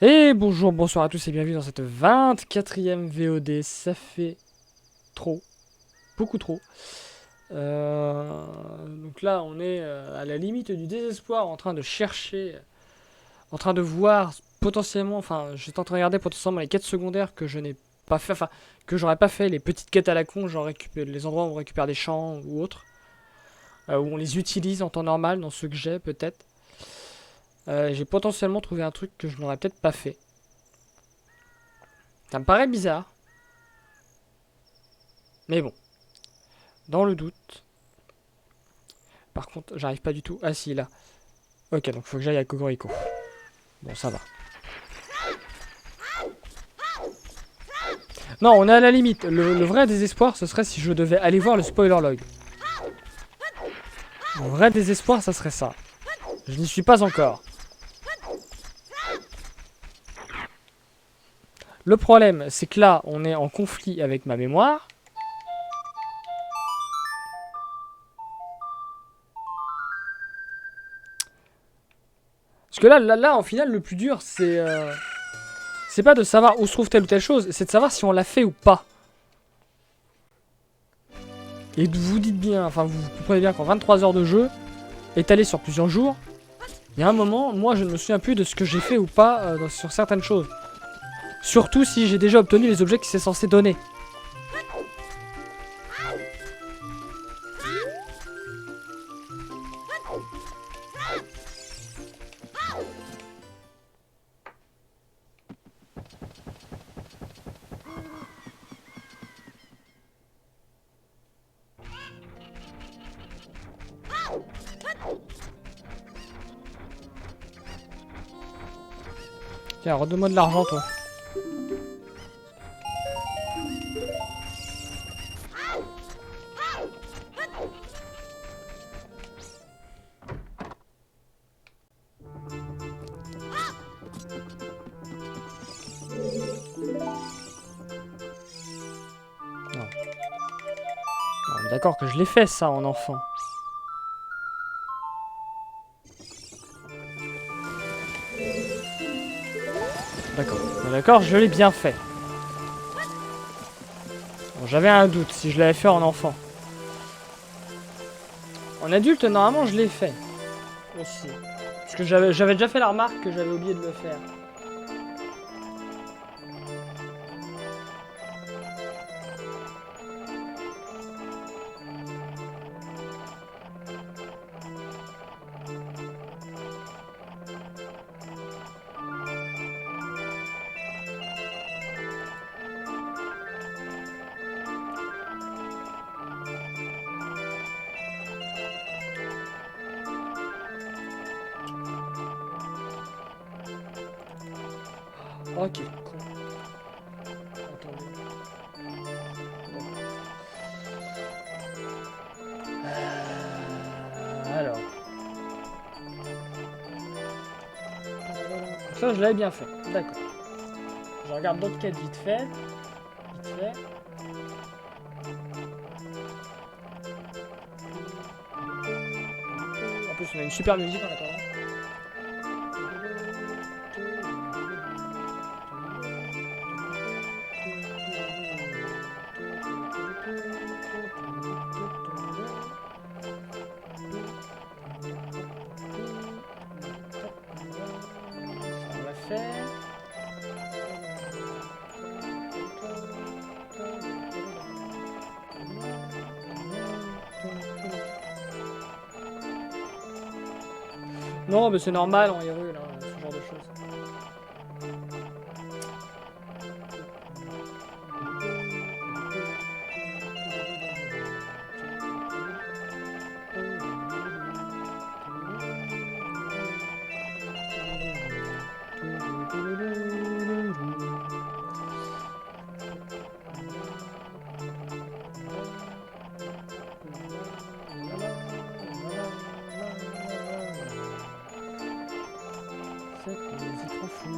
Et bonjour, bonsoir à tous et bienvenue dans cette 24e VOD. Ça fait trop, beaucoup trop. Donc là, on est à la limite du désespoir, en train de chercher, en train de voir potentiellement, enfin, j'étais en train de regarder potentiellement les quêtes secondaires que je n'ai pas fait, enfin, que j'aurais pas fait, les petites quêtes à la con, genre les endroits où on récupère des champs ou autres, où on les utilise en temps normal, dans ceux que j'ai peut-être. J'ai potentiellement trouvé un truc que je n'aurais peut-être pas fait. Ça me paraît bizarre, mais bon, dans le doute. Par contre, j'arrive pas du tout. Ah si, là. Ok, donc faut que j'aille à Cocorico. Bon, ça va. Non, on est à la limite. Le vrai désespoir, ce serait si je devais aller voir le spoiler log. Le vrai désespoir, ça serait ça. Je n'y suis pas encore. Le problème, c'est que là, on est en conflit avec ma mémoire. Parce que là, en final, le plus dur, c'est pas de savoir où se trouve telle ou telle chose, c'est de savoir si on l'a fait ou pas. Et vous dites bien, enfin, vous comprenez bien qu'en 23 heures de jeu, étalé sur plusieurs jours, il y a un moment, moi, je ne me souviens plus de ce que j'ai fait ou pas sur certaines choses. Surtout si j'ai déjà obtenu les objets qui c'est censé donner. Tiens, redonne-moi de l'argent, toi. Non. Non, d'accord que je l'ai fait, ça, en enfant. D'accord. D'accord, je l'ai bien fait. Bon, j'avais un doute si je l'avais fait en enfant. En adulte, normalement, je l'ai fait. Aussi. Parce que j'avais déjà fait la remarque que j'avais oublié de le faire. Oh, quel con. Attendez. Alors. Ça, je l'avais bien fait. D'accord. Je regarde d'autres quêtes vite fait. Vite fait. En plus, on a une super musique en attendant. On l'a fait. Non, mais c'est normal en Hyrule, hein, ce genre de choses. Cette musique trop fou.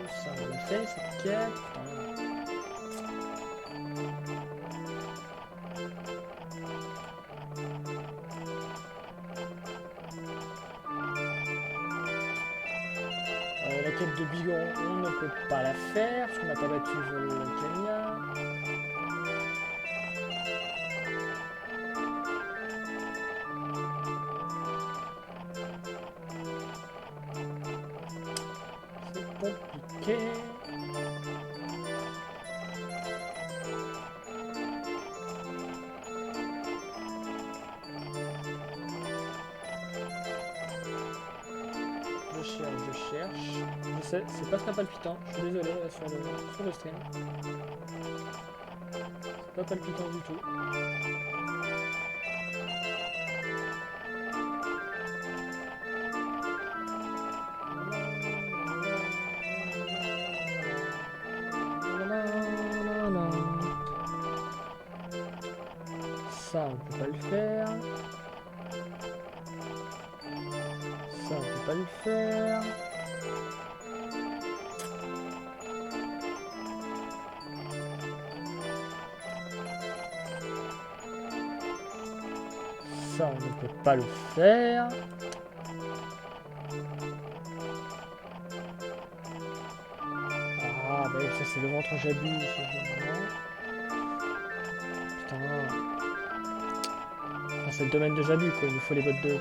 Ça, on l'a fait, cette quête. Putain. quête de Bigoron, on ne peut pas la faire parce qu'on n'a pas battu Volcania. C'est compliqué. Je cherche. Je sais, c'est pas très palpitant. Je suis désolé sur le stream. C'est pas palpitant du tout. Ça, on peut pas le faire. Ça, on peut pas le faire. Ça, on ne peut pas le faire. Ah, bah ça, c'est le ventre j'abuse. Putain. Enfin, c'est le domaine de Jabu, quoi. Il nous faut les bottes de haut.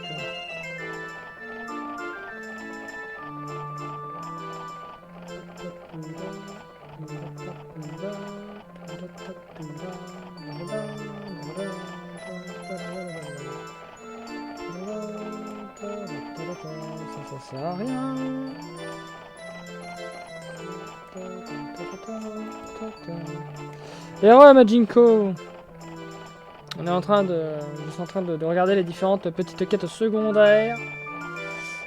Ça sert à rien. Et ouais, Majinko. On est en train de... Je suis en train de regarder les différentes petites quêtes secondaires.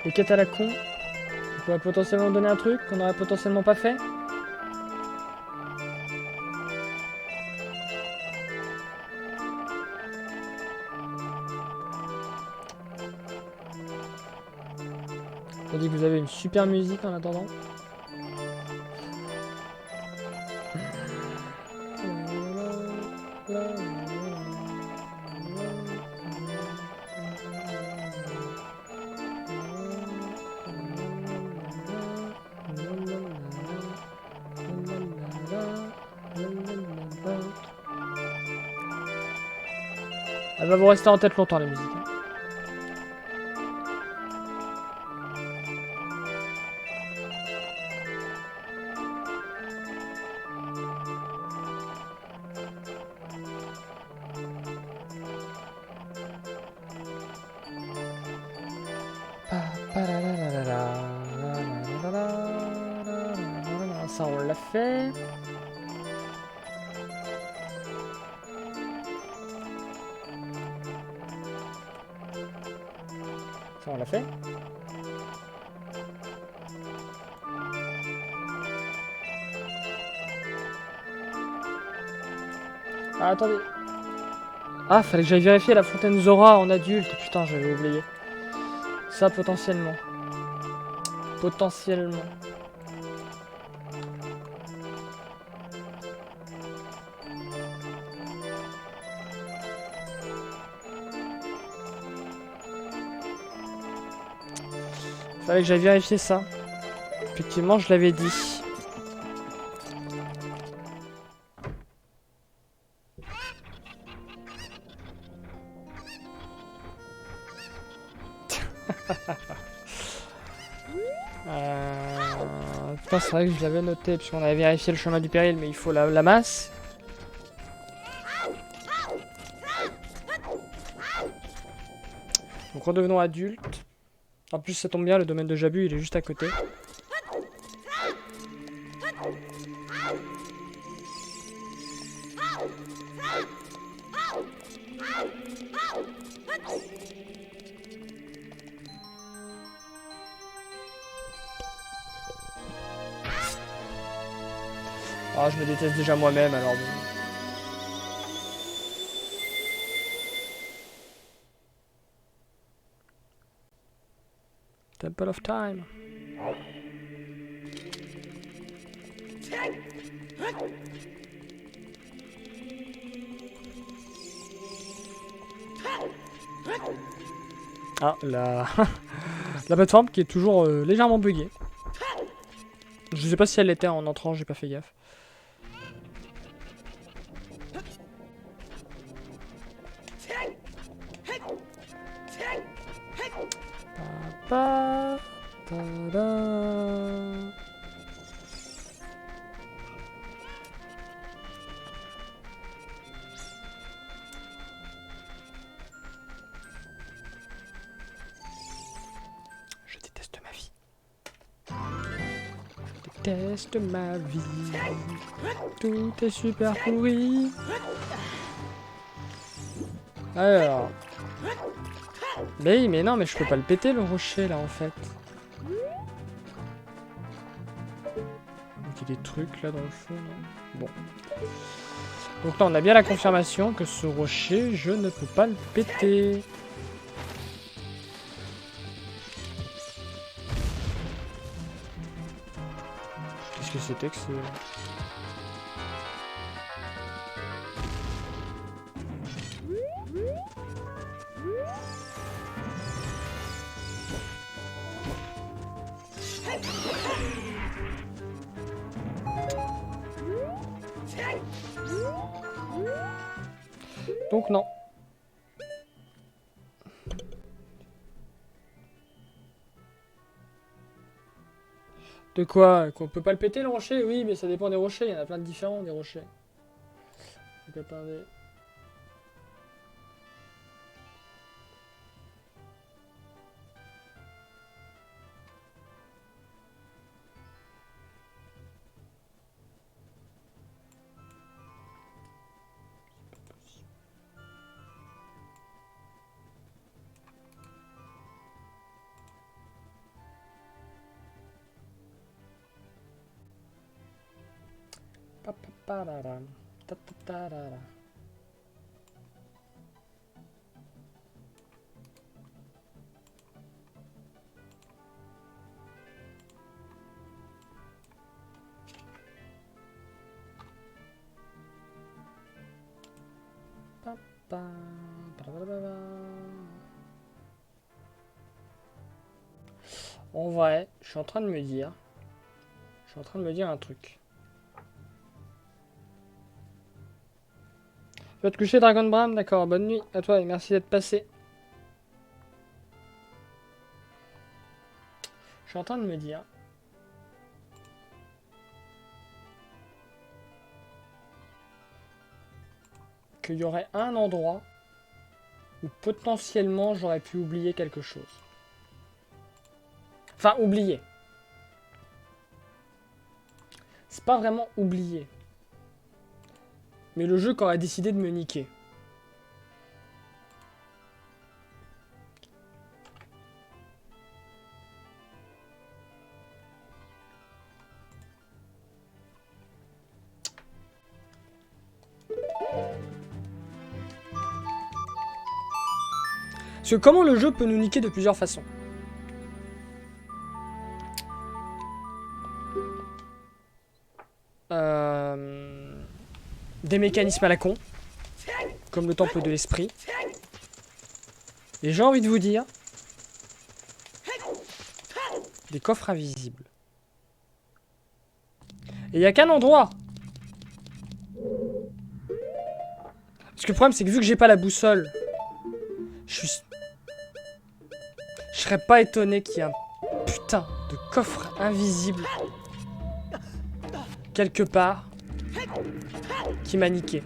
Les quêtes à la con. Qui pourraient potentiellement donner un truc qu'on n'aurait potentiellement pas fait. On dit que vous avez une super musique en attendant. Elle va vous rester en tête longtemps, la musique. Ça, on l'a fait. Ça, on l'a fait. Ah, attendez. Ah, fallait que j'aille vérifier la fontaine Zora en adulte. Putain, j'avais oublié. Ça, potentiellement. Potentiellement. Fallait que j'aille vérifier ça. Effectivement, je l'avais dit. Putain, c'est vrai que je l'avais noté, puisqu'on avait vérifié le chemin du péril, mais il faut la masse. Donc redevenons adultes. En plus, ça tombe bien, le domaine de Jabu, il est juste à côté. Ah, je me déteste déjà moi-même, alors bon. Temple of Time. Ah, la plateforme qui est toujours légèrement buggée. Je sais pas si elle l'était en entrant, j'ai pas fait gaffe. Pa, ta, da. Je déteste ma vie. Je déteste ma vie. Tout est super pourri. Alors. Mais non, mais je peux pas le péter le rocher là en fait. Donc il y a des trucs là dans le fond. Là. Bon. Donc là on a bien la confirmation que ce rocher, je ne peux pas le péter. Qu'est-ce que c'était que ce... Donc non. De quoi? Qu'on peut pas le péter le rocher? Oui, mais ça dépend des rochers. Il y en a plein de différents des rochers. Donc attendez. Pa-pa-pa-ra-ra. Ta-ta-ta-ra-ra. Pa-pa. Ba-da-ba-da-ba. En vrai, je suis en train de me dire un truc. Tu vas te coucher, Dragon Bram? D'accord, bonne nuit à toi et merci d'être passé. Je suis en train de me dire qu'il y aurait un endroit où potentiellement j'aurais pu oublier quelque chose. Enfin, oublier. C'est pas vraiment oublier. Mais le jeu qui aurait décidé de me niquer. Parce que comment le jeu peut nous niquer de plusieurs façons? Des mécanismes à la con, comme le temple de l'esprit. Et j'ai envie de vous dire, des coffres invisibles. Et il n'y a qu'un endroit. Parce que le problème, c'est que vu que j'ai pas la boussole, je serais pas étonné qu'il y ait un putain de coffre invisible quelque part qui m'a niqué.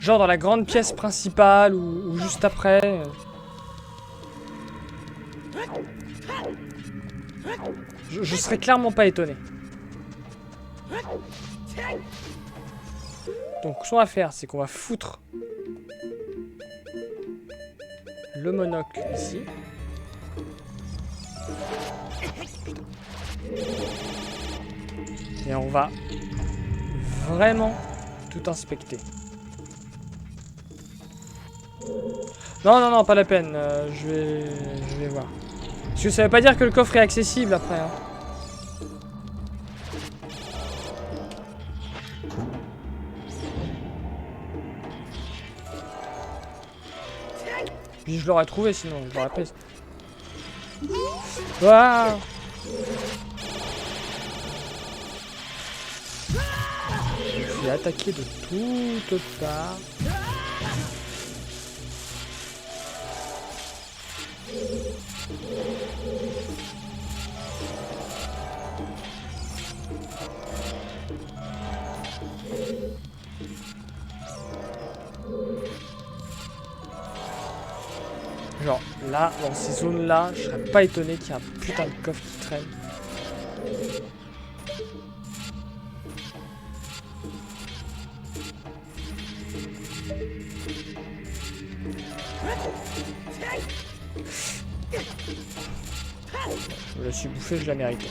Genre dans la grande pièce principale ou juste après. Je serais clairement pas étonné. Donc ce qu'on va faire, c'est qu'on va foutre le monocle ici. Et on va vraiment tout inspecter. Non, pas la peine. Je vais voir. Parce que ça veut pas dire que le coffre est accessible après. Hein. Puis je l'aurais trouvé sinon, je l'aurais pris. Waouh! Je vais attaquer de toutes parts. Genre là, dans ces zones-là, je serais pas étonné qu'il y ait un putain de coffre qui traîne. Je me la suis bouffé, je la méritais.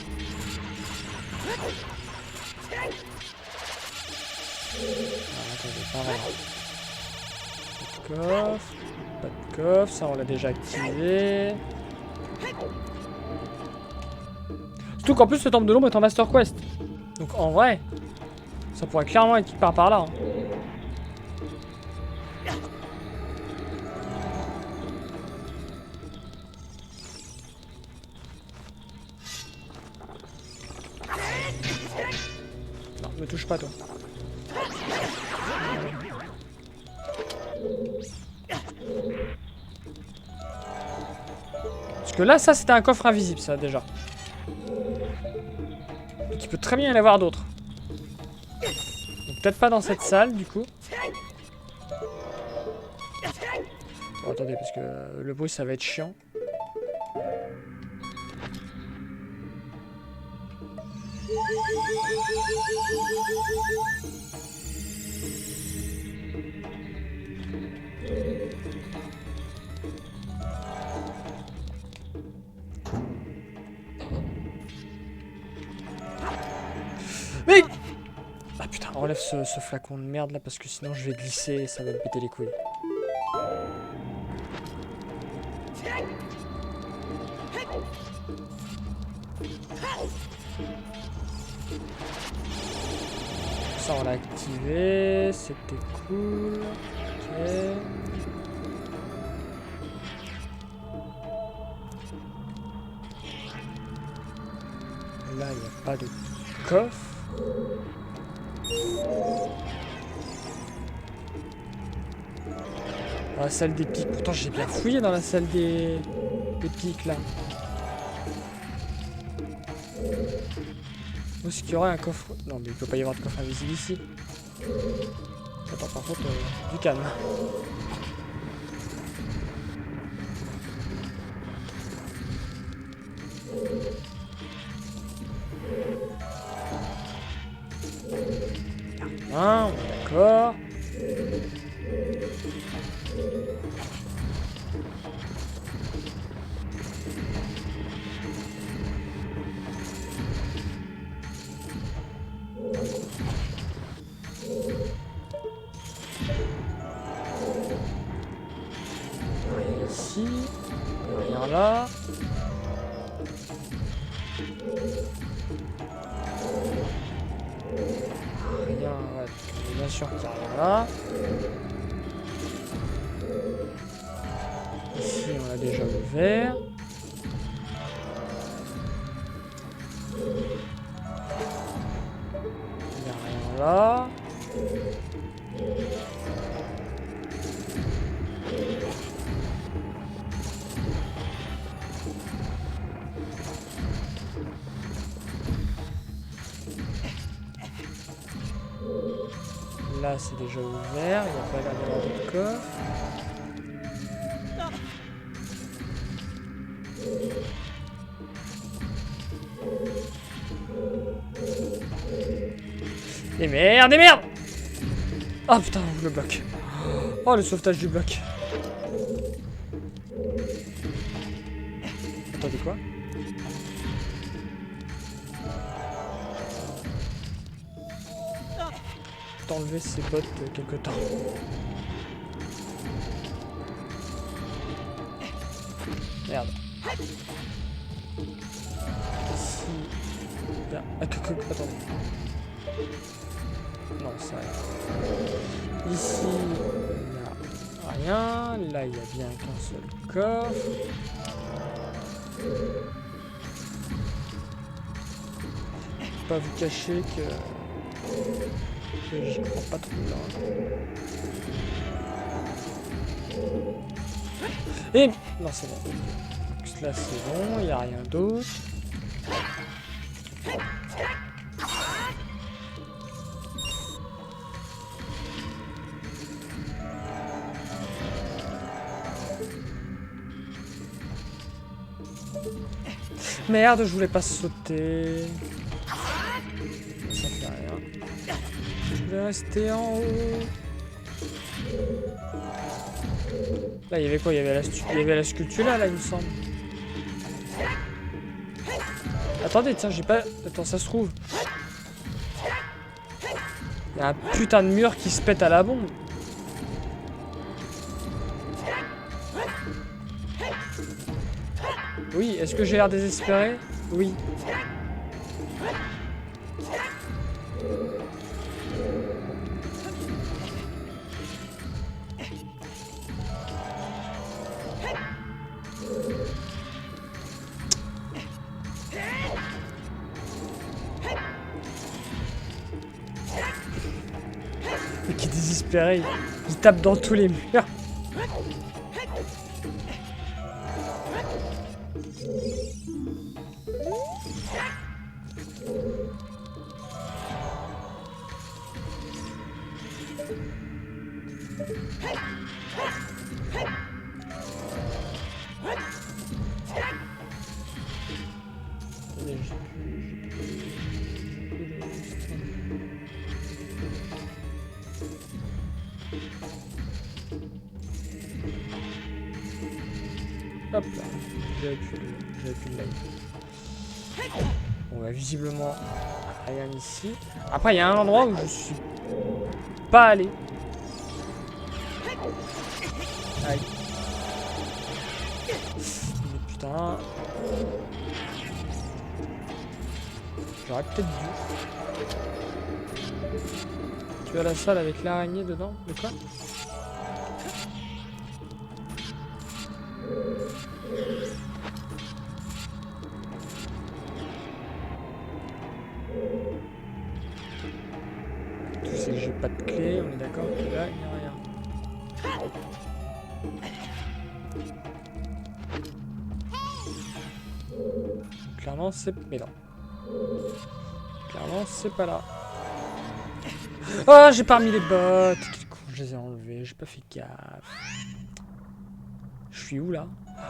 Attendez, pareil. Pas de coffre. Pas de coffre, ça on l'a déjà activé. Surtout qu'en plus le temple de l'ombre est en Master Quest. Donc en vrai, ça pourrait clairement être quelque part par là. Hein. Non, me touche pas toi. Parce que là, ça c'était un coffre invisible, ça déjà. Donc il peut très bien y en avoir d'autres. Donc peut-être pas dans cette salle du coup. Bon, attendez, parce que le bruit ça va être chiant. Mais... Ah putain, enlève ce flacon de merde là parce que sinon je vais glisser et ça va me péter les couilles. Ça on l'a activé, c'était cool. Ok. Là il n'y a pas de coffre. Dans la salle des pics. Pourtant j'ai bien fouillé dans la salle des pics là. Où est-ce qu'il y aurait un coffre? Non mais il peut pas y avoir de coffre invisible ici. Attends par contre du calme. Hein, d'accord. Rien ici, rien là. Rien, ouais, bien sûr qu'il n'y a rien là. Ici on l'a déjà ouvert. Il n'y a rien là. Là c'est déjà ouvert, il n'y a pas l'air d'avoir d'autres coffres. Et merde, et merde! Oh putain, le bloc. Oh le sauvetage du bloc. Attendez quoi? Enlever ses bottes quelque temps. Merde. Ici. Là. Ah, attendez. Non, ça. Ici, il n'y a rien. Là, il y a bien qu'un seul coffre. pas vous cacher que j'y crois pas trop là. Et non, c'est bon. Donc, là c'est bon, il n'y a rien d'autre. Merde, je voulais pas sauter. Ça fait rien. Je voulais rester en haut. Là, il y avait quoi? Il y avait la sculpture là, il me semble. Attendez, tiens, j'ai pas... Attends, ça se trouve. Il y a un putain de mur qui se pète à la bombe. Oui, est-ce que j'ai l'air désespéré? Oui. Mais qui est désespéré, il tape dans tous les murs. Hop là, j'avais plus le light. Bon bah visiblement rien ici. Après il y a un endroit où je suis pas allé. Aïe. Mais putain. J'aurais peut-être dû. Tu as la salle avec l'araignée dedans? De quoi? Tu sais que j'ai pas de clé, on est d'accord que là il n'y a rien. Clairement c'est... Mais non. Clairement c'est pas là. Oh, j'ai pas remis les bottes. Quel con, je les ai enlevées, j'ai pas fait gaffe. Je suis où là?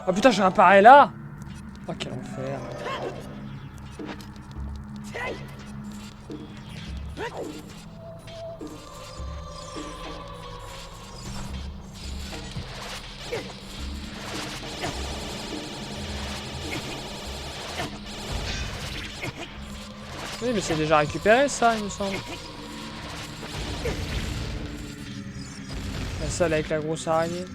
Oh putain, j'ai réapparu là. Oh quel enfer. Oui, mais c'est déjà récupéré ça, il me semble. La salle avec la grosse araignée.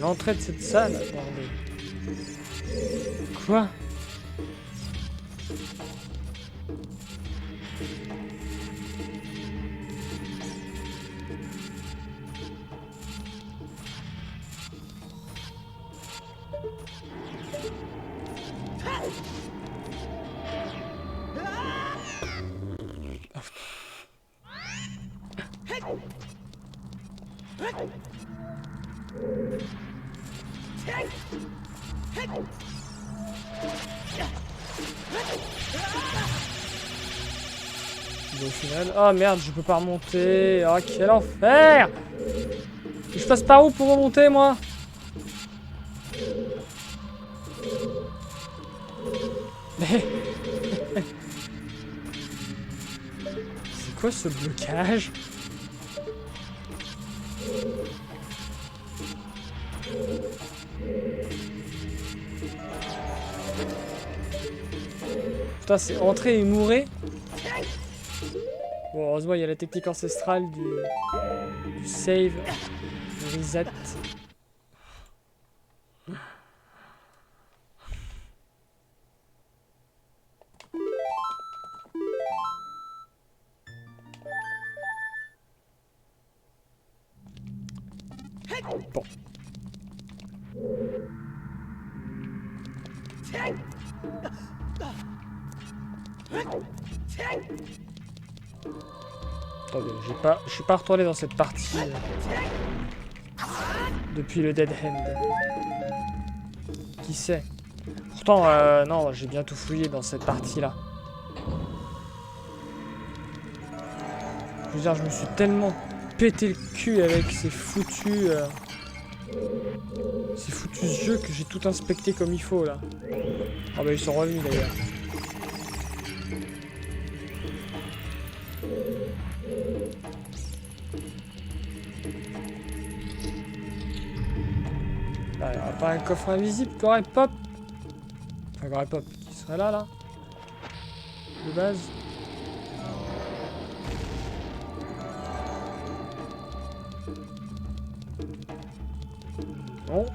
L'entrée de cette salle, attendez. Quoi? Au final... Oh merde, je peux pas remonter. Oh quel enfer. Je passe par où pour remonter moi? Mais... C'est quoi ce blocage? Putain, c'est entrer et mourir. Bon, heureusement, il y a la technique ancestrale du save, du reset. Bon. Attendez, je suis pas retourné dans cette partie depuis le Dead End. Qui sait? Pourtant, non, j'ai bien tout fouillé dans cette partie-là. Je veux dire, je me suis tellement pété le cul avec ces foutus jeux que j'ai tout inspecté comme il faut, là. Ah bah, ils sont revenus, d'ailleurs. Là, il n'y aura pas un coffre invisible qui aurait pop. Enfin, qui aurait pop, qui serait là, de base. Non.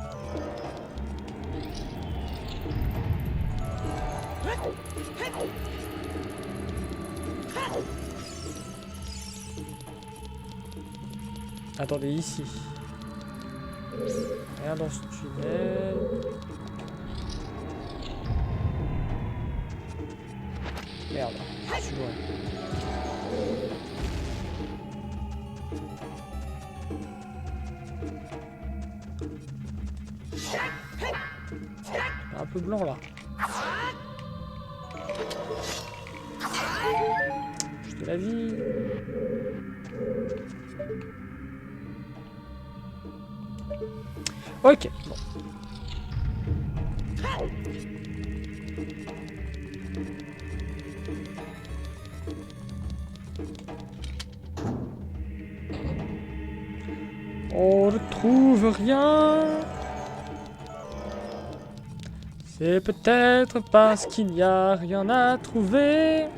Attendez, ici. Rien dans ce tunnel. Merde, je suis loin. Un peu blanc là. J'ai de la vie. Ok, bon. On ne trouve rien. C'est peut-être parce qu'il n'y a rien à trouver.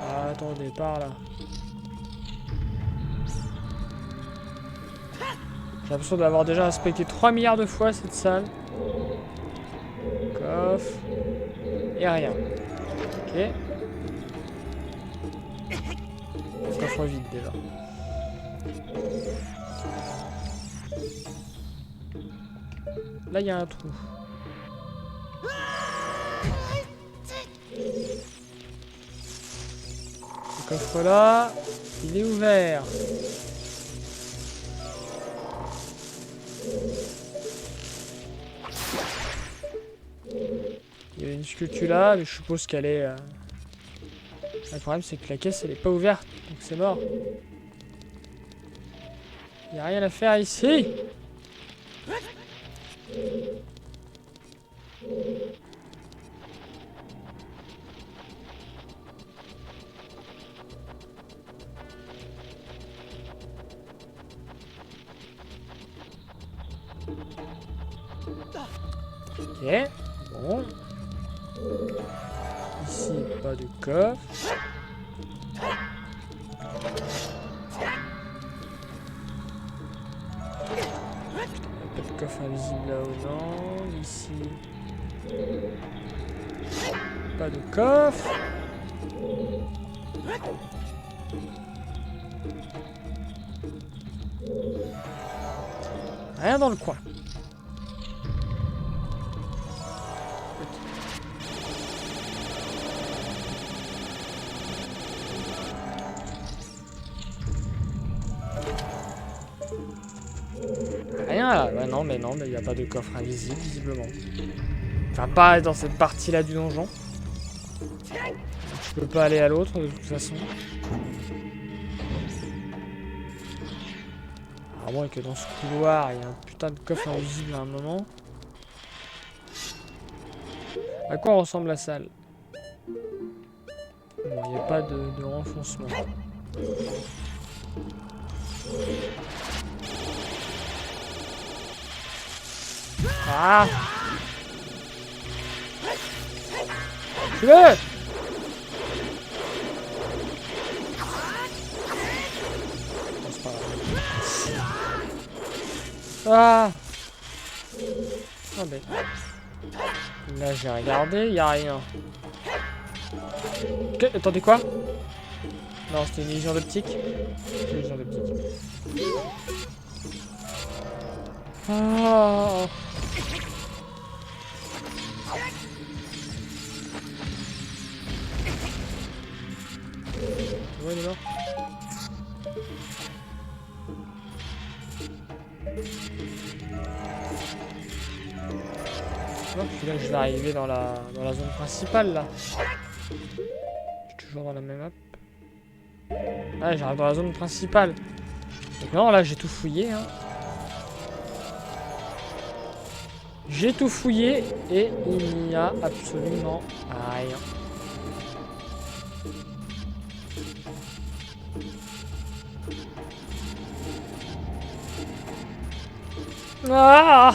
Ah, attendez, par là. J'ai l'impression d'avoir déjà inspecté 3 milliards de fois cette salle. Coffre. Et rien. Ok. Coffre vide déjà. Là, il y a un trou. Ce coffre là, il est ouvert. Il y a une sculpture là, mais je suppose qu'elle est... Le problème c'est que la caisse elle est pas ouverte, donc c'est mort. Il n'y a rien à faire ici. Ok, bon. Ici, pas de coffre. Pas de coffre invisible là-haut, non. Ici, pas de coffre. Rien dans le coin. Rien là. Ouais, non, mais il n'y a pas de coffre invisible, visiblement. Enfin, pas dans cette partie-là du donjon. Je peux pas aller à l'autre, de toute façon. À moins que dans ce couloir, il y a un putain de coffre invisible à un moment. À quoi ressemble la salle? Bon, il n'y a pas de renfoncement. Ah! Tu veux? Ah! Ah ben. Là, j'ai regardé, y a rien. Attendez, quoi? Non, c'était une illusion d'optique. C'était une illusion d'optique. Ah. Ouais, il est mort. Non, puis là, je vais arriver dans la zone principale, là. Je suis toujours dans la même map. Ah, j'arrive dans la zone principale. Donc non, là, j'ai tout fouillé, hein. J'ai tout fouillé et il n'y a absolument rien. Ah!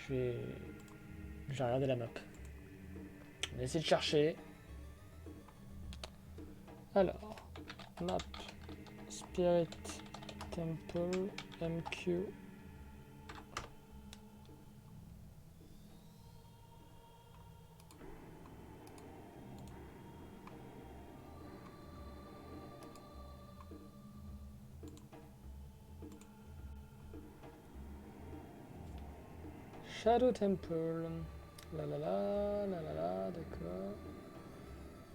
Je vais... Je vais regarder la map. On va essayer de chercher. Alors, map, Spirit Temple, MQ. Shadow Temple. La la la, la la la, d'accord.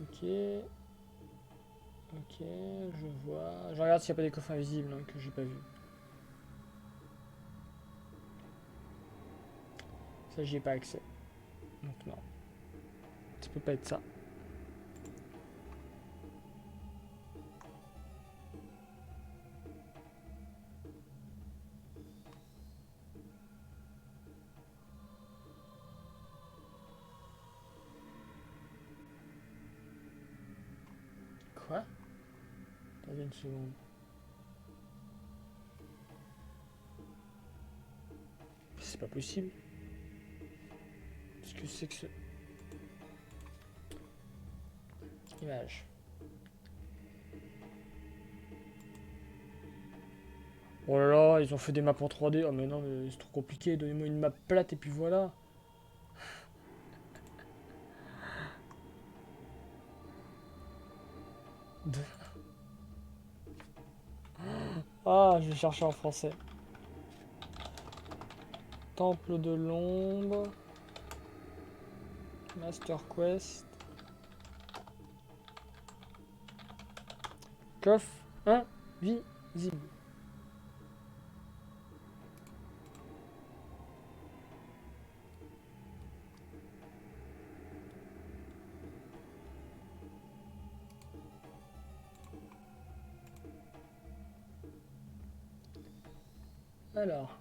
Ok. Ok, je vois. Je regarde s'il n'y a pas des coffres invisibles hein, que j'ai pas vu. Ça, j'y ai pas accès. Donc non. Ça peut pas être ça. Quoi? Attendez une seconde. C'est pas possible. Qu'est-ce que c'est que ce... Image. Oh là là, ils ont fait des maps en 3D. Oh mais non, mais c'est trop compliqué. Donnez-moi une map plate et puis voilà. Ah, je vais chercher en français. Temple de l'ombre. Master Quest. Coffre invisible. Alors.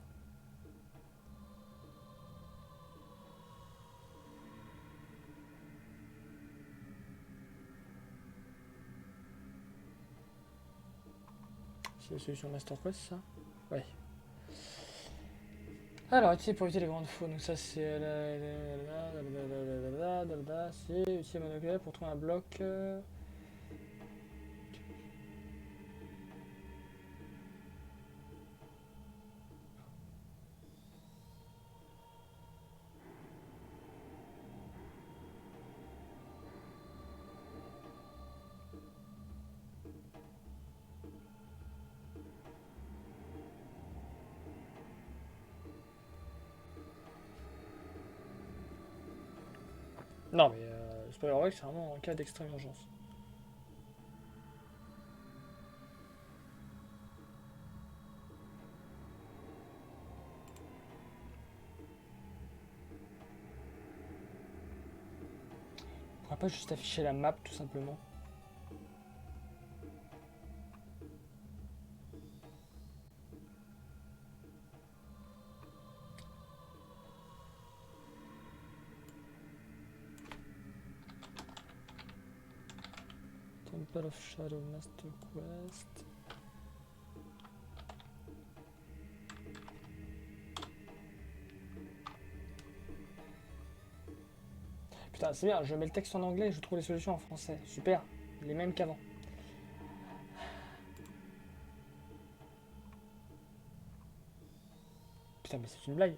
C'est la solution Master Quest, ça? Ouais. Alors, utiliser pour éviter les grandes faunes. Donc ça, c'est... C'est utiliser monoclé pour trouver un bloc... Non, mais spoiler alert, c'est vraiment en cas d'extrême urgence. On pourrait pourra pas juste afficher la map tout simplement? Temple of Shadow Master Quest. Putain, c'est bien, je mets le texte en anglais et je trouve les solutions en français. Super, les mêmes qu'avant. Putain, mais c'est une blague.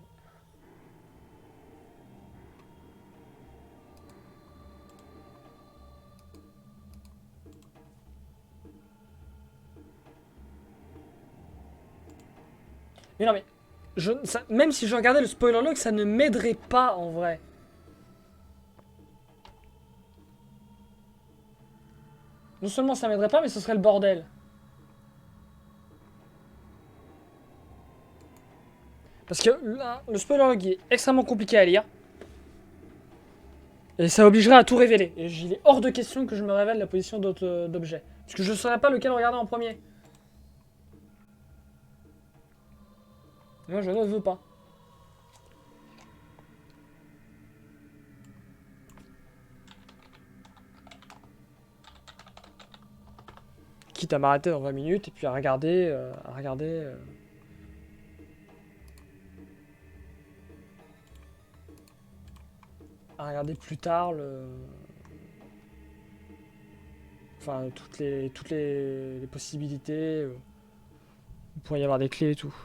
Mais non, mais même si je regardais le spoiler log, ça ne m'aiderait pas en vrai. Non seulement ça m'aiderait pas, mais ce serait le bordel. Parce que là, le spoiler log est extrêmement compliqué à lire. Et ça obligerait à tout révéler. Et il est hors de question que je me révèle la position d'objet. Parce que je ne saurais pas lequel regarder en premier. Moi, je ne veux pas. Quitte à m'arrêter dans 20 minutes et puis à regarder. À regarder plus tard enfin, toutes les possibilités. Il pourrait y avoir des clés et tout.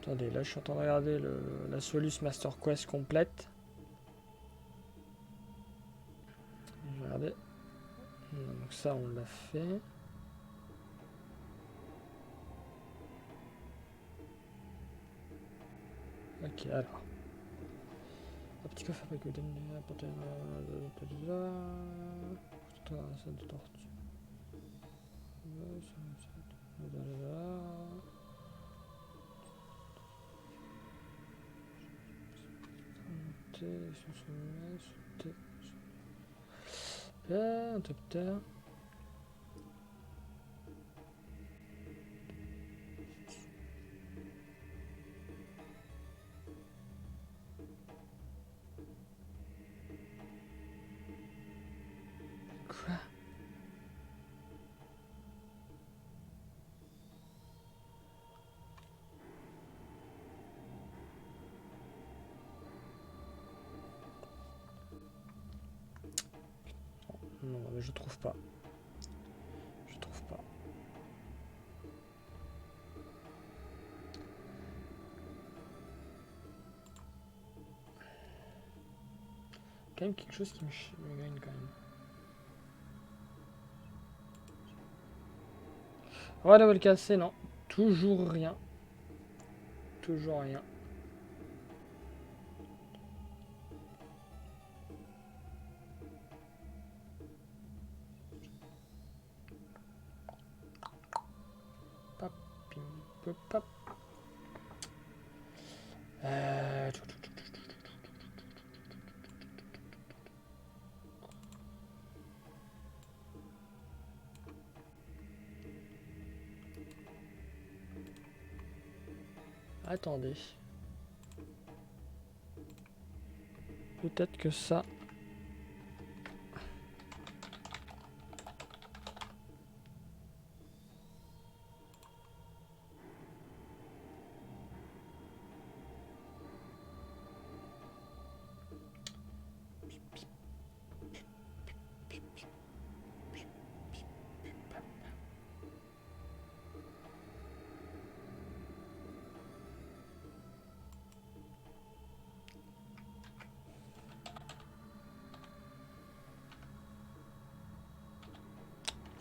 Attendez, là je suis en train de regarder la Solus Master Quest complète. Je vais regarder. Donc ça on l'a fait. Ok, alors. Un petit coffre avec le de tortue. Un top. Quoi? Non, mais je trouve pas. Je trouve pas. Quand même quelque chose qui me gagne quand même. On va double casser, non. Toujours rien. Toujours rien. Pop, pim, pop, pop. Euh... Attendez. Peut-être que ça...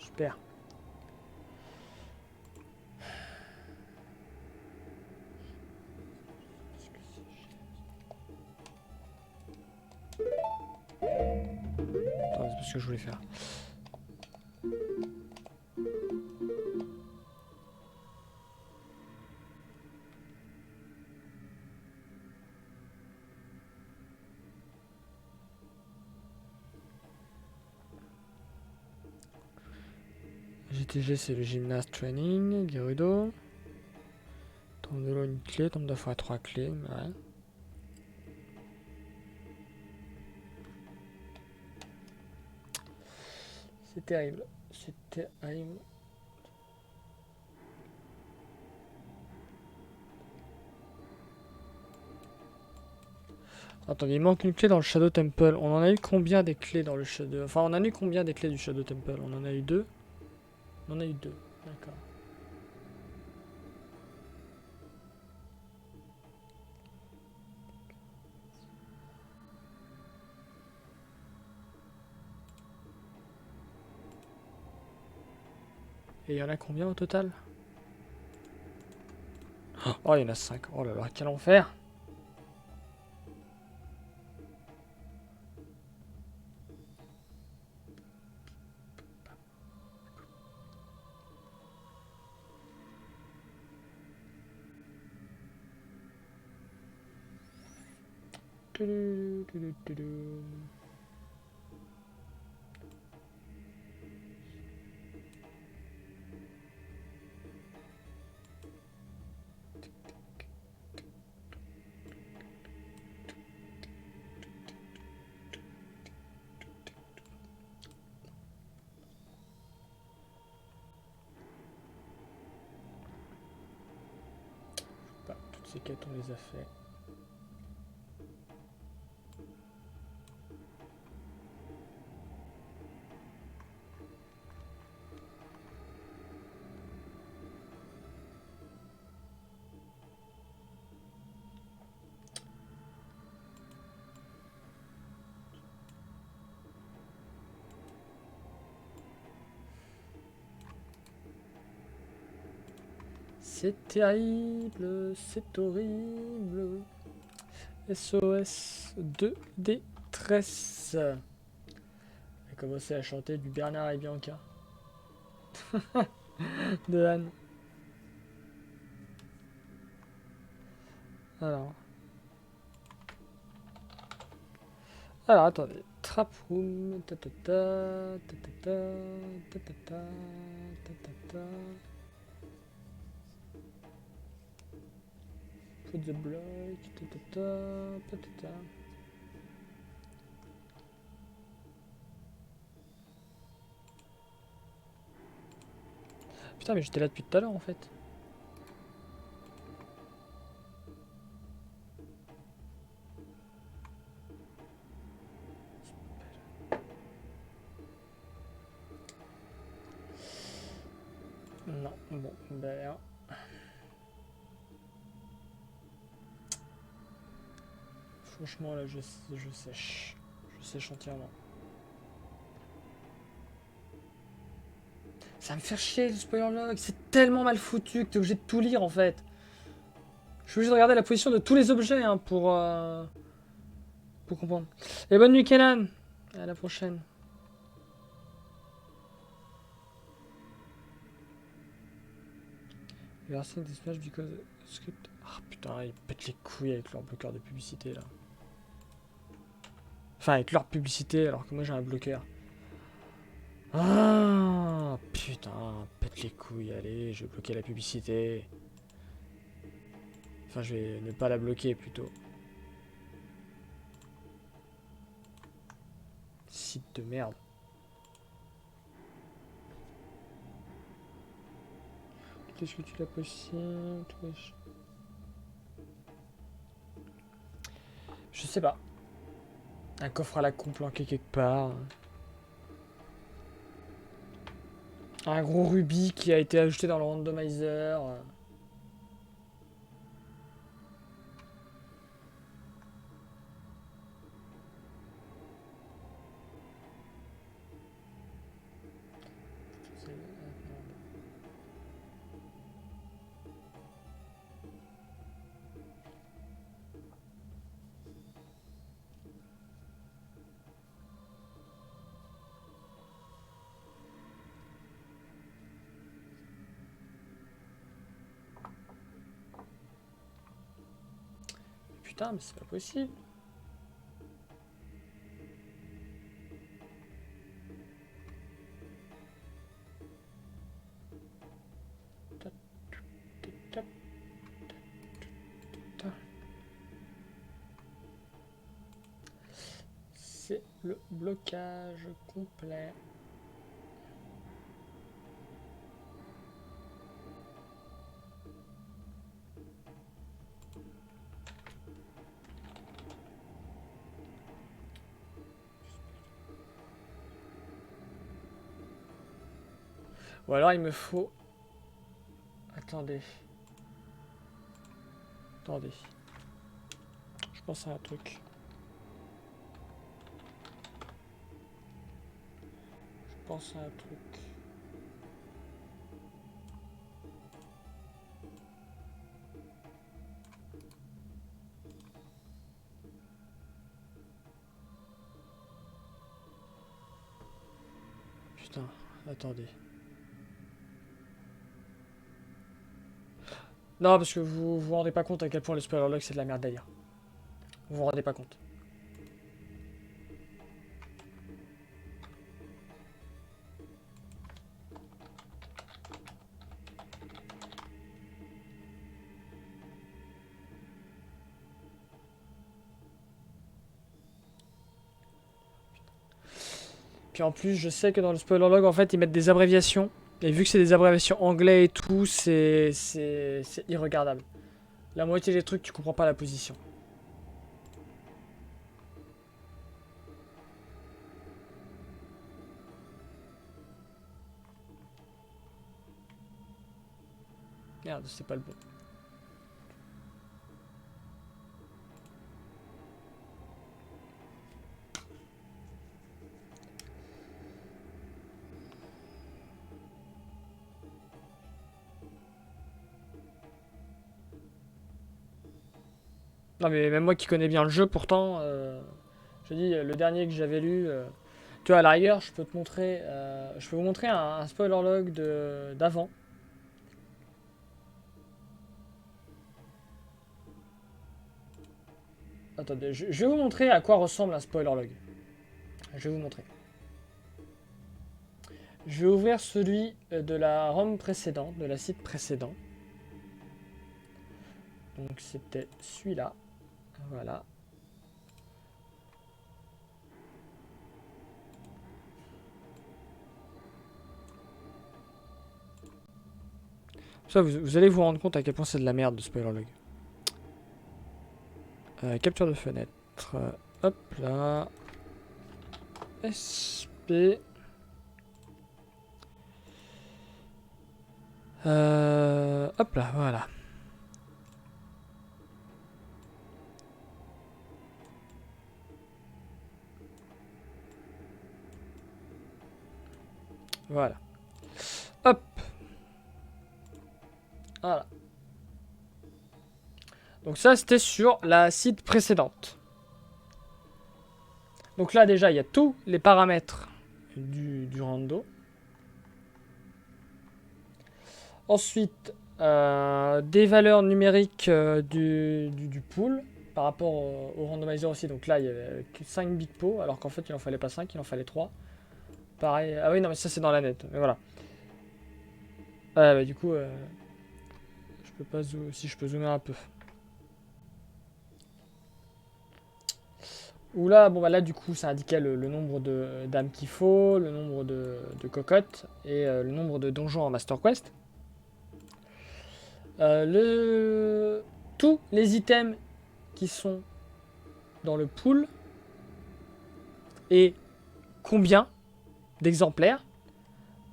Super. ce que je voulais faire. GTG, c'est le gymnast training. Gerudo. Tombe de l'eau, une clé. Tombe de fois 3 clés. Ouais. C'est terrible. C'est terrible. Attendez, il manque une clé dans le Shadow Temple. On en a eu combien des clés dans le Shadow... Enfin, on en a eu combien des clés du Shadow Temple? On en a eu 2. On en a eu 2. D'accord. Et il y en a combien au total? Oh, il y en a 5. Oh là là, quel enfer! Tudum, tudum, tudum. Bah, toutes ces quêtes, on les a fait. C'est terrible, c'est horrible. SOS de détresse. Elle a commencé à chanter du Bernard et Bianca. De Anne. Alors. Alors, attendez. Trap room. Ta ta ta. Ta ta ta. Ta ta ta. Ta ta ta. Put the block. Ta ta ta. Ta ta ta. Putain, mais j'étais là depuis tout à l'heure en fait. Non, bon, ben. Franchement, là, je sèche. Je sèche entièrement. Ça me fait chier le spoiler log. C'est tellement mal foutu que t'es obligé de tout lire en fait. Je suis obligé de regarder la position de tous les objets hein, pour comprendre. Et bonne nuit, Kenan. À la prochaine. You are seeing this match because script. Ah putain, ils pètent les couilles avec leur bloqueur de publicité là. Enfin, avec leur publicité alors que moi j'ai un bloqueur. Ah putain, pète les couilles, allez, je vais bloquer la publicité. Enfin, je vais ne pas la bloquer plutôt. Site de merde. Qu'est-ce que tu l'as possible? Je sais pas. Un coffre à la con planqué quelque part. Un gros rubis qui a été ajouté dans le randomizer. putain, mais c'est pas possible. C'est le blocage complet. Ou alors il me faut... Attendez. Attendez. Je pense à un truc. Je pense à un truc. Putain, attendez. Non, parce que vous vous rendez pas compte à quel point le spoiler log c'est de la merde d'ailleurs. Vous vous rendez pas compte. Puis en plus, je sais que dans le spoiler log, en fait, ils mettent des abréviations. Et vu que c'est des abréviations anglais et tout, c'est irregardable. La moitié des trucs, tu comprends pas la position. Merde, c'est pas le bon. Non mais même moi qui connais bien le jeu, pourtant, je dis, le dernier que j'avais lu, tu vois, à la rigueur, je peux te montrer, je peux vous montrer un spoiler log d'avant. Attendez, je vais vous montrer à quoi ressemble un spoiler log. Je vais vous montrer. Je vais ouvrir celui de la ROM précédente, de la site précédent. Donc c'était celui-là. Voilà. Ça, vous allez vous rendre compte à quel point c'est de la merde de spoiler log. Capture de fenêtre. Hop là. SP. Hop là, voilà. Voilà. Hop. Voilà. Donc ça, c'était sur la site précédente. Donc là, déjà, il y a tous les paramètres du rando. Ensuite, des valeurs numériques du pool par rapport au randomizer aussi. Donc là, il y avait 5 big pots, alors qu'en fait, il en fallait pas 5, il en fallait 3. Pareil. Ah oui, non, mais ça, c'est dans la net. Mais voilà. Bah, du coup, je peux pas si je peux zoomer un peu. Où là, bon, bah là, du coup, ça indiquait le nombre de dames qu'il faut, le nombre de cocottes et le nombre de donjons en Master Quest. Tous les items qui sont dans le pool et combien d'exemplaires.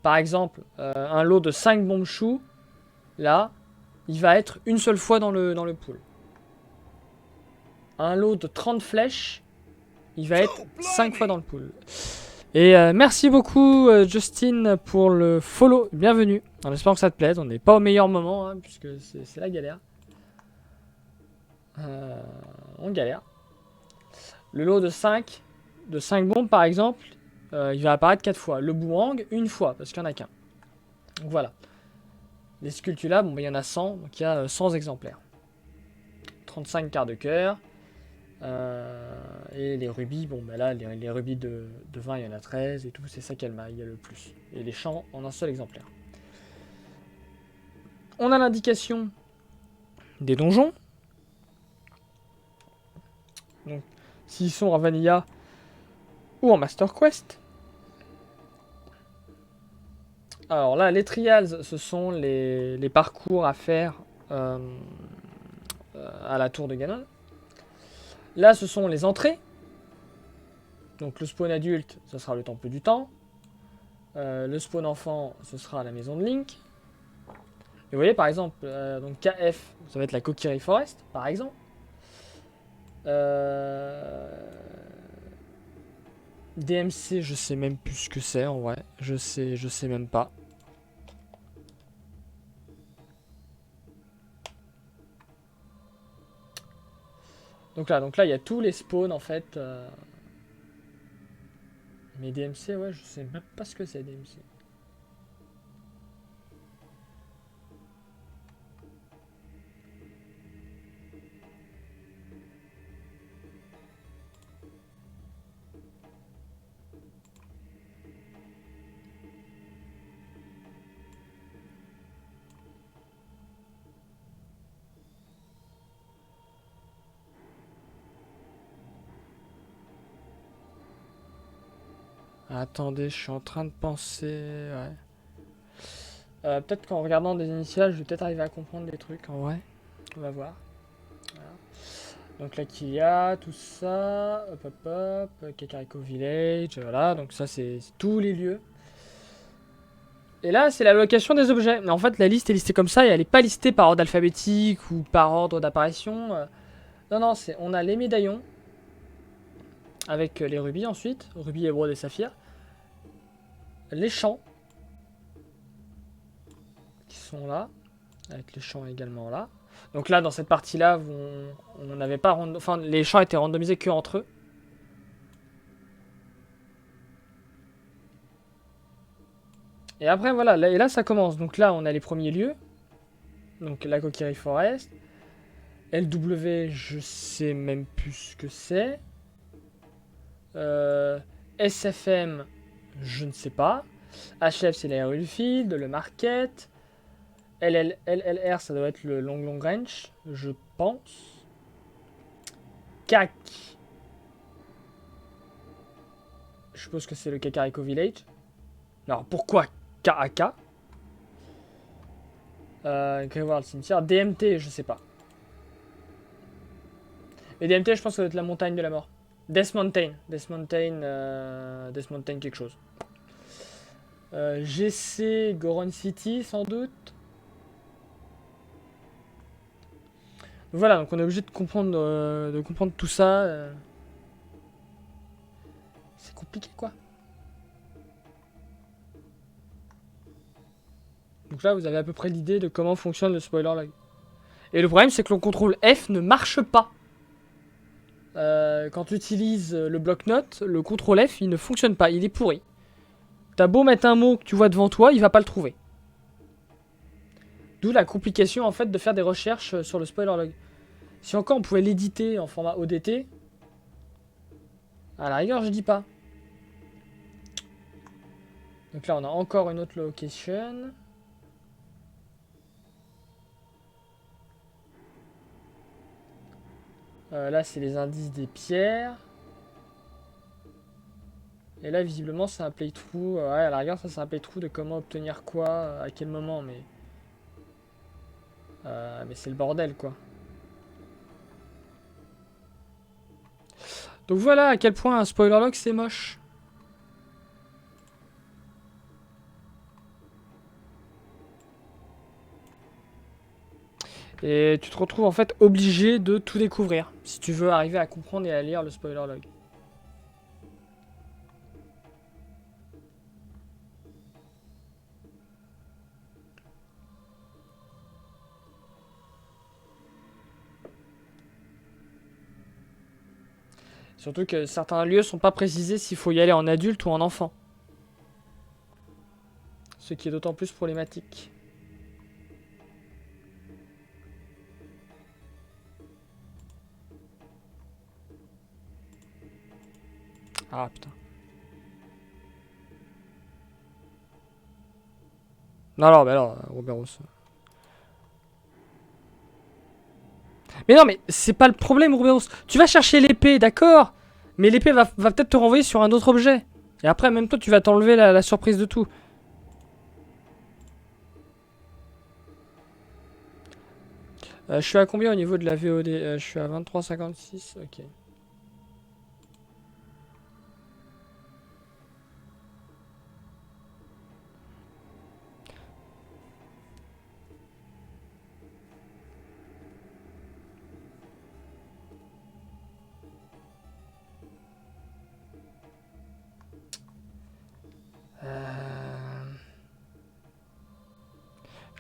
Par exemple, un lot de 5 bombes choux, là, il va être une seule fois dans le pool. Un lot de 30 flèches, il va être 5 fois dans le pool. Et merci beaucoup Justin pour le follow, bienvenue. En espérant que ça te plaise, on n'est pas au meilleur moment, hein, puisque c'est la galère. On galère. Le lot de 5 bombes par exemple, il va apparaître 4 fois. Le boomerang, une fois, parce qu'il n'y en a qu'un. Donc voilà. Les sculptures là, bon, il y en a 100, donc il y a 100 exemplaires. 35 quarts de cœur. Et les rubis, bon bah là, les rubis de 20, il y en a 13 et tout, c'est ça qu'elle m'a, il y a le plus. Et les champs en un seul exemplaire. On a l'indication des donjons. Donc, s'ils sont en Vanilla ou en Master Quest. Alors là, les trials, ce sont les parcours à faire à la tour de Ganon. Là, ce sont les entrées. Donc le spawn adulte, ce sera le temple du temps. Le spawn enfant, ce sera la maison de Link. Et vous voyez, par exemple, donc KF, ça va être la Kokiri Forest, par exemple. DMC, je sais même plus ce que c'est en vrai. Je sais même pas. Donc là, il y a tous les spawns en fait. Mais DMC, ouais, je sais même pas ce que c'est DMC. Attendez, je suis en train de penser. Ouais. Peut-être qu'en regardant des initiales, je vais peut-être arriver à comprendre des trucs en vrai. On va voir. Voilà. Donc là qu'il y a tout ça, hop hop hop, Kakariko Village, voilà, donc ça c'est tous les lieux. Et là c'est la location des objets, mais en fait la liste est listée comme ça et elle n'est pas listée par ordre alphabétique ou par ordre d'apparition. Non non, on a les médaillons, avec les rubis ensuite, rubis, émeraude et saphir. Les champs, qui sont là, avec les champs également là. Donc là dans cette partie là, on n'avait pas, enfin les champs étaient randomisés que entre eux. Et après, voilà, et là ça commence. Donc là, on a les premiers lieux. Donc la Kokiri Forest. LW, je sais même plus ce que c'est. SFM, je ne sais pas. HF, c'est l'aérien field, le market. LLR, ça doit être le long range, je pense. CAC, je suppose que c'est le Kakariko Village. Alors pourquoi KAK? Grévoir le cimetière. DMT, je sais pas. Et DMT, je pense que ça doit être la montagne de la mort. Death Mountain. Death Mountain quelque chose. GC Goron City, sans doute. Voilà, donc on est obligé de comprendre tout ça. C'est compliqué, quoi. Donc là, vous avez à peu près l'idée de comment fonctionne le spoiler log. Et le problème, c'est que le contrôle F ne marche pas. Quand tu utilises le bloc-notes, le contrôle F, il ne fonctionne pas, il est pourri. T'as beau mettre un mot que tu vois devant toi, il va pas le trouver. D'où la complication, en fait, de faire des recherches sur le spoiler log. Si encore on pouvait l'éditer en format ODT, à la rigueur, je dis pas. Donc là, on a encore une autre location. Là, c'est les indices des pierres. Et là, visiblement, c'est un playthrough. Ouais, à la rigueur, ça, c'est un playthrough de comment obtenir quoi, à quel moment, mais c'est le bordel, quoi. Donc voilà à quel point un spoiler log, c'est moche. Et tu te retrouves en fait obligé de tout découvrir si tu veux arriver à comprendre et à lire le spoiler log. Surtout que certains lieux sont pas précisés s'il faut y aller en adulte ou en enfant. Ce qui est d'autant plus problématique. Ah putain. Non, non, mais alors, Rouberos. Mais non, mais c'est pas le problème, Rouberos. Tu vas chercher l'épée, d'accord. Mais l'épée va peut-être te renvoyer sur un autre objet. Et après, même toi, tu vas t'enlever la surprise de tout. Je suis à combien au niveau de la VOD? Je suis à 23,56. Ok.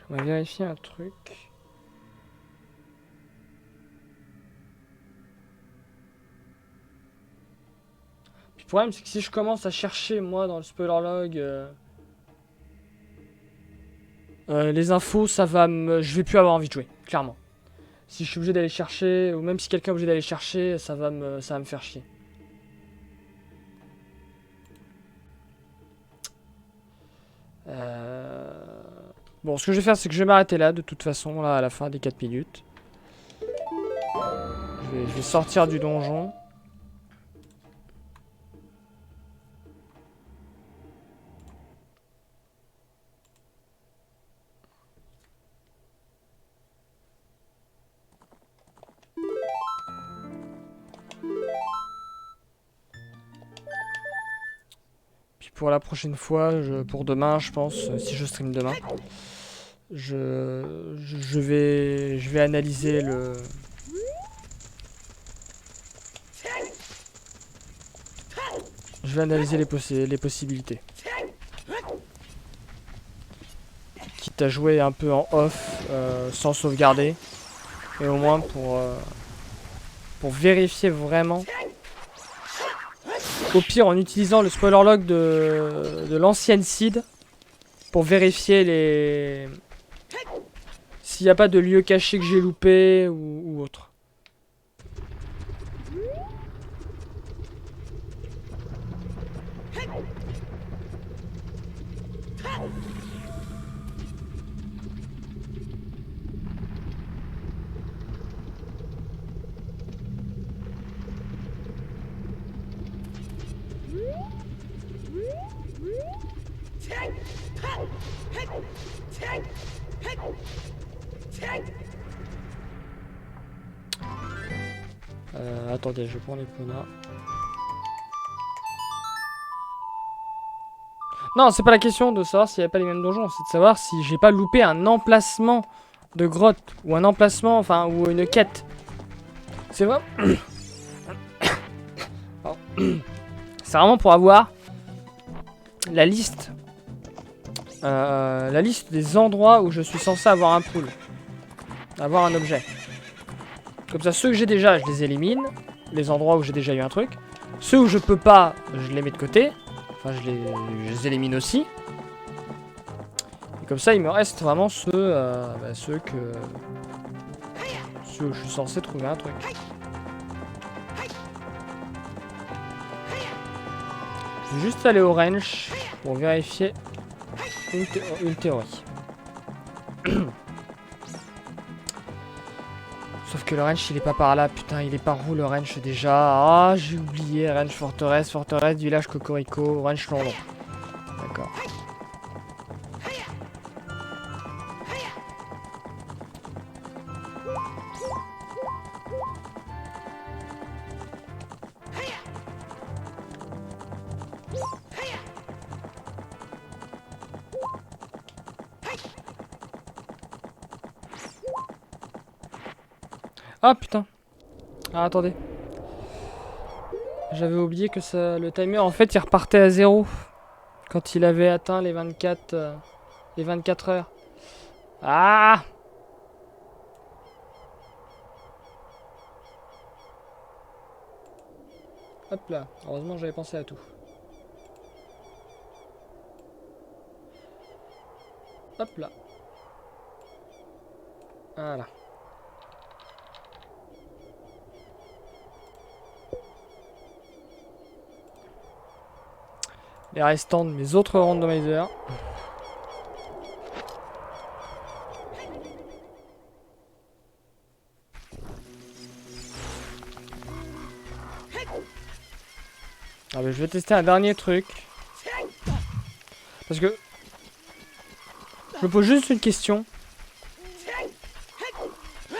On va vérifier un truc. Puis le problème, c'est que si je commence à chercher, moi, dans le spoiler log, les infos, je vais plus avoir envie de jouer, clairement. Si je suis obligé d'aller chercher, ou même si quelqu'un est obligé d'aller chercher, ça va me faire chier. Bon, ce que je vais faire, c'est que je vais m'arrêter là, de toute façon, là, à la fin des 4 minutes. Je vais sortir du donjon. Puis pour la prochaine fois, pour demain, je pense, si je stream demain, je vais analyser le... Je vais analyser les possibilités. Quitte à jouer un peu en off, sans sauvegarder. Et au moins pour vérifier vraiment. Au pire, en utilisant le spoiler log de l'ancienne seed. Pour vérifier les... S'il n'y a pas de lieu caché que j'ai loupé ou autre. Attendez, je prends les ponas. Non, c'est pas la question de savoir s'il n'y a pas les mêmes donjons, c'est de savoir si j'ai pas loupé un emplacement de grotte, ou un emplacement, enfin, ou une quête. C'est vrai. C'est vraiment pour avoir la liste des endroits où je suis censé avoir un pool, avoir un objet. Comme ça, ceux que j'ai déjà, je les élimine. Les endroits où j'ai déjà eu un truc. Ceux où je peux pas, je les mets de côté. Enfin, je les élimine aussi. Et comme ça, il me reste vraiment ceux où je suis censé trouver un truc. Je vais juste aller au ranch pour vérifier une théorie. Sauf que le ranch il est pas par là, putain, il est par où le ranch déjà? Ah, j'ai oublié, ranch forteresse, village Cocorico, ranch London. D'accord. Ah putain. Ah attendez. J'avais oublié que le timer en fait il repartait à 0 quand il avait atteint les 24 heures. Ah. Hop là, heureusement j'avais pensé à tout. Hop là. Voilà. les restants de mes autres randomizers. Ah bah, je vais tester un dernier truc. Parce que je me pose juste une question.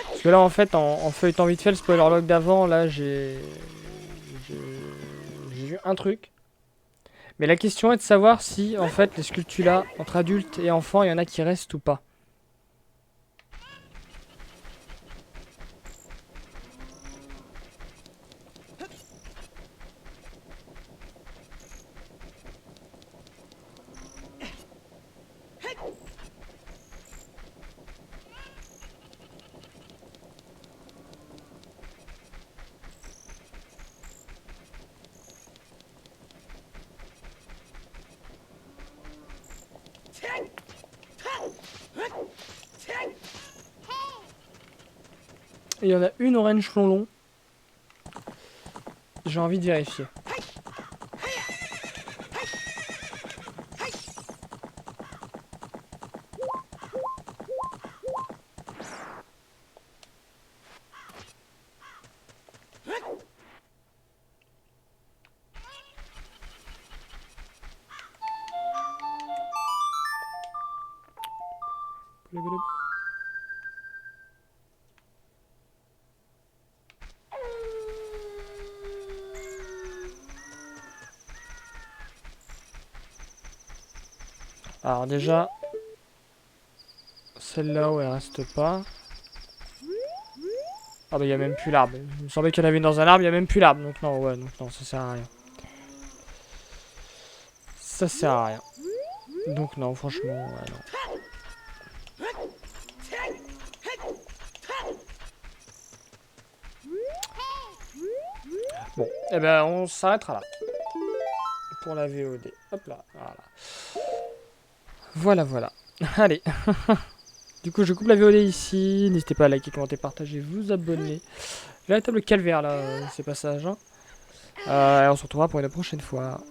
Parce que là en fait en feuilletant vite fait le spoiler log d'avant, là j'ai vu un truc. Mais la question est de savoir si en fait les sculptures là, entre adultes et enfants, il y en a qui restent ou pas. Il y en a une orange long. J'ai envie de vérifier. Alors déjà, celle-là où elle reste pas. Ah bah il y a même plus l'arbre. Il me semblait qu'il y en avait une dans un arbre, il y a même plus l'arbre. Donc non, ouais, donc non, ça sert à rien. Ça sert à rien. Donc non, franchement, ouais, non. Bon, et ben on s'arrêtera là. Pour la VOD. Hop là, voilà. Voilà, voilà. Allez. Du coup, je coupe la VOD ici. N'hésitez pas à liker, commenter, partager, vous abonner. Véritable calvaire là, ces passages. Hein. Et on se retrouvera pour une prochaine fois.